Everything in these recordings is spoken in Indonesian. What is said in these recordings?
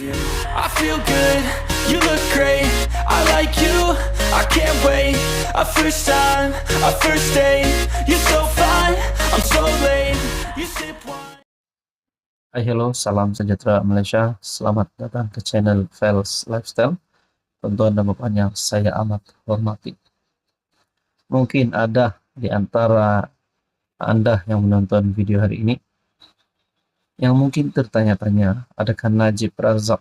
you. I feel good, you look great, I like you, I can't wait. A first time, a first date, you're so fine, I'm so late. You sip wine. Hai, hello, salam sejahtera Malaysia. Selamat datang ke channel Fels Lifestyle. Tuan-tuan dan puan yang saya amat hormati. Mungkin ada di antara Anda yang menonton video hari ini yang mungkin tertanya-tanya, adakah Najib Razak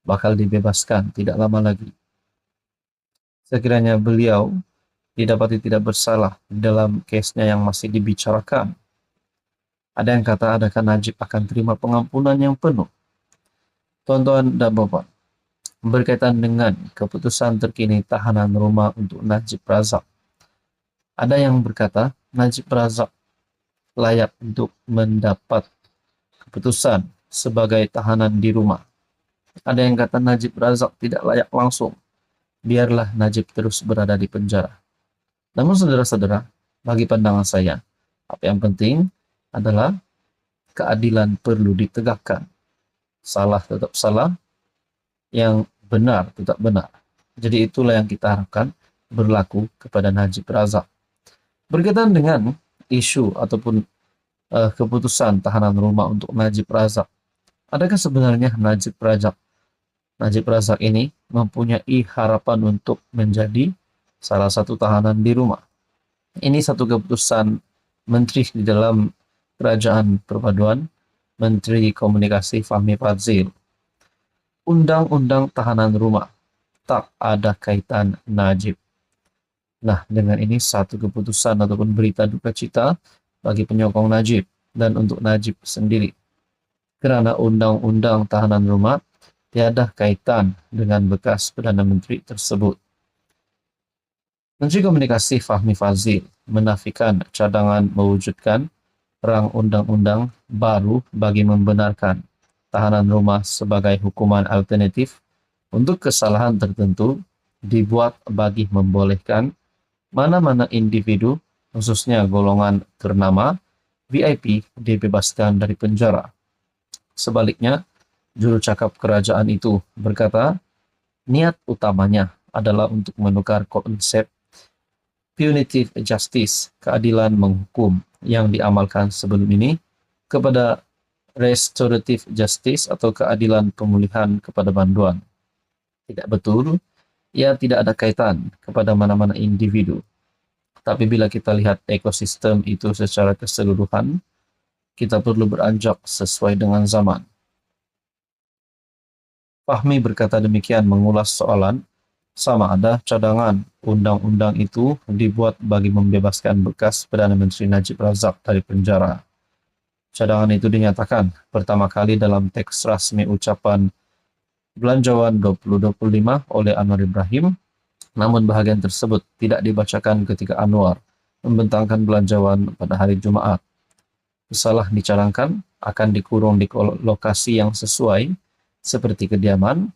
bakal dibebaskan tidak lama lagi? Sekiranya beliau didapati tidak bersalah dalam kesnya yang masih dibicarakan. Ada yang kata, adakah Najib akan terima pengampunan yang penuh? Tuan-tuan dan puan, berkaitan dengan keputusan terkini tahanan rumah untuk Najib Razak, ada yang berkata Najib Razak layak untuk mendapat keputusan sebagai tahanan di rumah. Ada yang kata Najib Razak tidak layak langsung, biarlah Najib terus berada di penjara. Namun saudara-saudara, bagi pandangan saya, apa yang penting adalah keadilan perlu ditegakkan. Salah tetap salah, yang benar tetap benar. Jadi itulah yang kita harapkan berlaku kepada Najib Razak. Berkaitan dengan isu ataupun keputusan tahanan rumah untuk Najib Razak, adakah sebenarnya Najib Razak ini mempunyai harapan untuk menjadi salah satu tahanan di rumah? Ini satu keputusan Menteri di dalam Kerajaan Perpaduan, Menteri Komunikasi Fahmi Fadzil. Undang-undang tahanan rumah tak ada kaitan Najib. Nah, dengan ini satu keputusan ataupun berita duka cita bagi penyokong Najib dan untuk Najib sendiri. Kerana undang-undang tahanan rumah tiada kaitan dengan bekas Perdana Menteri tersebut. Menteri Komunikasi Fahmi Fadzil menafikan cadangan mewujudkan rang undang-undang baru bagi membenarkan tahanan rumah sebagai hukuman alternatif untuk kesalahan tertentu dibuat bagi membolehkan mana-mana individu, khususnya golongan ternama VIP, dibebaskan dari penjara. Sebaliknya, juru cakap kerajaan itu berkata, niat utamanya adalah untuk menukar konsep punitive justice, keadilan menghukum, yang diamalkan sebelum ini kepada restorative justice atau keadilan pemulihan kepada banduan. Tidak betul, ia tidak ada kaitan kepada mana-mana individu. Tapi bila kita lihat ekosistem itu secara keseluruhan, kita perlu beranjak sesuai dengan zaman. Fahmi berkata demikian mengulas soalan sama ada cadangan undang-undang itu dibuat bagi membebaskan bekas Perdana Menteri Najib Razak dari penjara. Cadangan itu dinyatakan pertama kali dalam teks rasmi ucapan Belanjawan 2025 oleh Anwar Ibrahim, namun bahagian tersebut tidak dibacakan ketika Anwar membentangkan belanjawan pada hari Jumaat. Setelah dicadangkan, akan dikurung di lokasi yang sesuai seperti kediaman,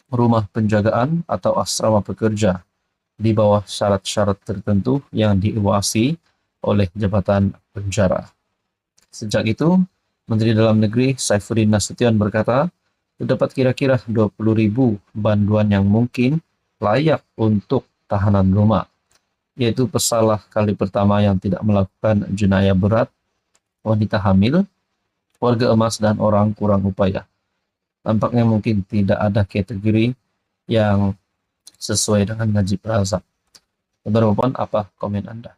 rumah penjagaan atau asrama pekerja di bawah syarat-syarat tertentu yang diiwasi oleh Jabatan Penjara. Sejak itu, Menteri Dalam Negeri Saifuddin Nasution berkata, terdapat kira-kira 20.000 banduan yang mungkin layak untuk tahanan rumah, yaitu pesalah kali pertama yang tidak melakukan jenayah berat, wanita hamil, warga emas, dan orang kurang upaya. Tampaknya mungkin tidak ada kategori yang sesuai dengan Najib Razak. Teman-teman, apa komen Anda?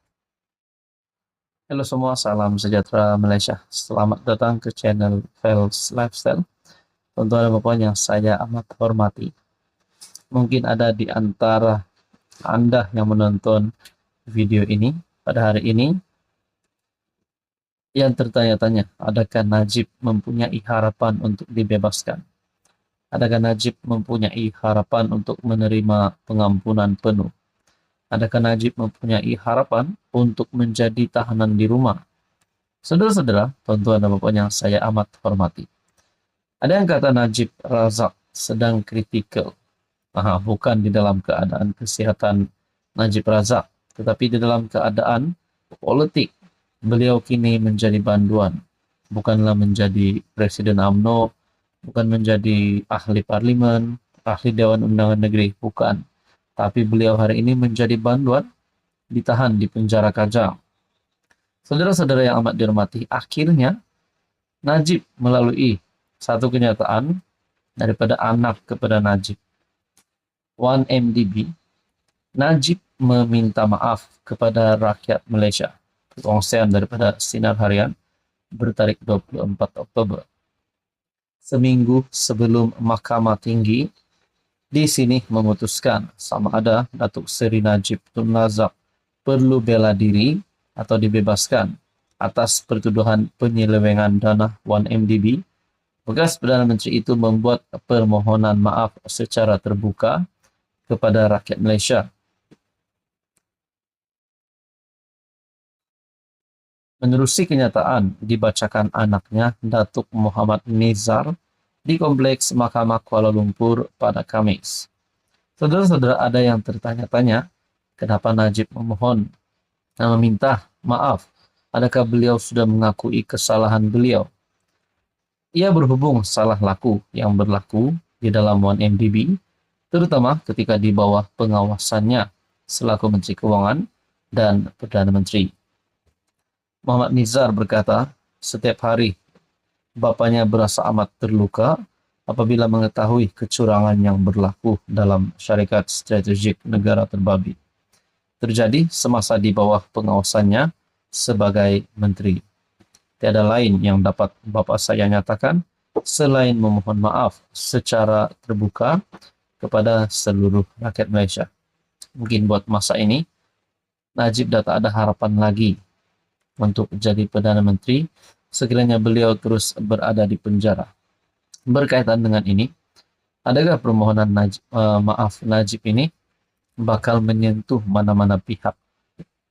Halo semua, salam sejahtera Malaysia. Selamat datang ke channel Fels Lifestyle. Tuan-tuan dan puan yang saya amat hormati. Mungkin ada di antara Anda yang menonton video ini pada hari ini yang tertanya-tanya, adakah Najib mempunyai harapan untuk dibebaskan? Adakah Najib mempunyai harapan untuk menerima pengampunan penuh? Adakah Najib mempunyai harapan untuk menjadi tahanan di rumah? Saudara-saudara, tuan-tuan dan puan yang saya amat hormati. Ada yang kata Najib Razak sedang kritikal. Bukan di dalam keadaan kesihatan Najib Razak, tetapi di dalam keadaan politik. Beliau kini menjadi banduan, bukanlah menjadi Presiden UMNO, bukan menjadi ahli parlimen, ahli Dewan Undangan Negeri, bukan. Tapi beliau hari ini menjadi banduan, ditahan di penjara Kajang. Saudara-saudara yang amat dihormati, akhirnya Najib melalui satu kenyataan daripada anak kepada Najib. 1MDB, Najib meminta maaf kepada rakyat Malaysia. Perkongsian daripada Sinar Harian bertarik 24 Oktober. Seminggu sebelum Mahkamah Tinggi di sini memutuskan sama ada Datuk Seri Najib Tun Razak perlu bela diri atau dibebaskan atas pertuduhan penyelewengan dana 1MDB, bekas Perdana Menteri itu membuat permohonan maaf secara terbuka kepada rakyat Malaysia. Menerusi kenyataan dibacakan anaknya Datuk Muhammad Nizar di Kompleks Mahkamah Kuala Lumpur pada Khamis. Saudara-saudara, ada yang tertanya-tanya kenapa Najib memohon dan meminta maaf. Adakah beliau sudah mengakui kesalahan beliau? Ia berhubung salah laku yang berlaku di dalam 1MDB, terutama ketika di bawah pengawasannya selaku Menteri Kewangan dan Perdana Menteri. Muhammad Nizar berkata, setiap hari bapaknya berasa amat terluka apabila mengetahui kecurangan yang berlaku dalam syarikat strategik negara terbabit terjadi semasa di bawah pengawasannya sebagai menteri. Tiada lain yang dapat bapa saya nyatakan selain memohon maaf secara terbuka kepada seluruh rakyat Malaysia. Mungkin buat masa ini, Najib dah tak ada harapan lagi untuk jadi Perdana Menteri sekiranya beliau terus berada di penjara. Berkaitan dengan ini, adakah permohonan maaf Najib ini bakal menyentuh mana-mana pihak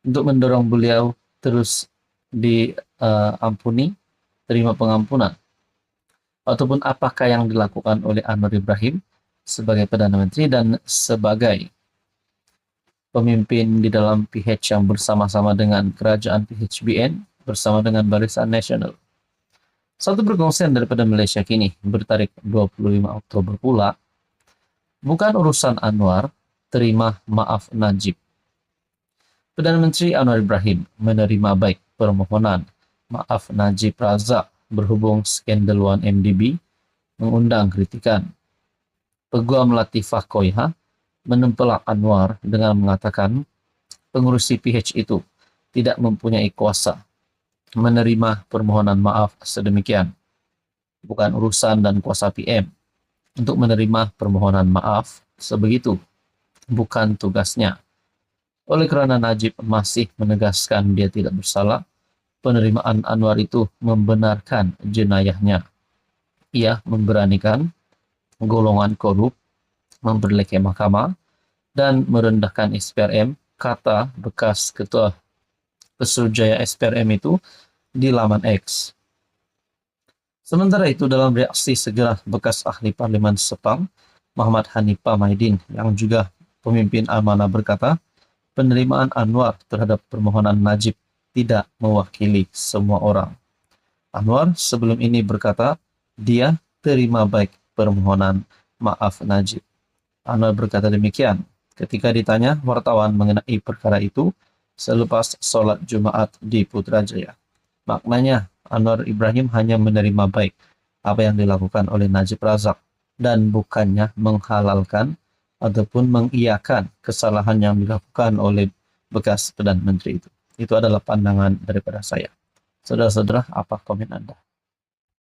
untuk mendorong beliau terus diampuni, terima pengampunan? Ataupun apakah yang dilakukan oleh Anwar Ibrahim sebagai Perdana Menteri dan sebagai pemimpin di dalam PH yang bersama-sama dengan kerajaan PHBN bersama dengan Barisan Nasional. Satu perkongsian daripada Malaysia Kini bertarik 25 Oktober pula, bukan urusan Anwar terima maaf Najib. Perdana Menteri Anwar Ibrahim menerima baik permohonan maaf Najib Razak berhubung skandal 1MDB mengundang kritikan. Peguam Latifah Koiha menempelak Anwar dengan mengatakan pengurusi PH itu tidak mempunyai kuasa menerima permohonan maaf sedemikian. Bukan urusan dan kuasa PM untuk menerima permohonan maaf sebegitu. Bukan tugasnya. Oleh kerana Najib masih menegaskan dia tidak bersalah, penerimaan Anwar itu membenarkan jenayahnya. Ia memberanikan golongan korup memperlekeh mahkamah dan merendahkan SPRM, kata bekas ketua Pesuruhjaya SPRM itu di laman X. Sementara itu, dalam reaksi segera bekas ahli Parlimen Sepang, Muhammad Hanifah Maidin yang juga pemimpin amanah berkata, penerimaan Anwar terhadap permohonan Najib tidak mewakili semua orang. Anwar sebelum ini berkata, dia terima baik permohonan maaf Najib. Anwar berkata demikian ketika ditanya wartawan mengenai perkara itu selepas solat Jumaat di Putrajaya. Maknanya, Anwar Ibrahim hanya menerima baik apa yang dilakukan oleh Najib Razak dan bukannya menghalalkan ataupun mengiyakan kesalahan yang dilakukan oleh bekas Perdana Menteri itu. Itu adalah pandangan daripada saya. Saudara-saudara, apa komen Anda?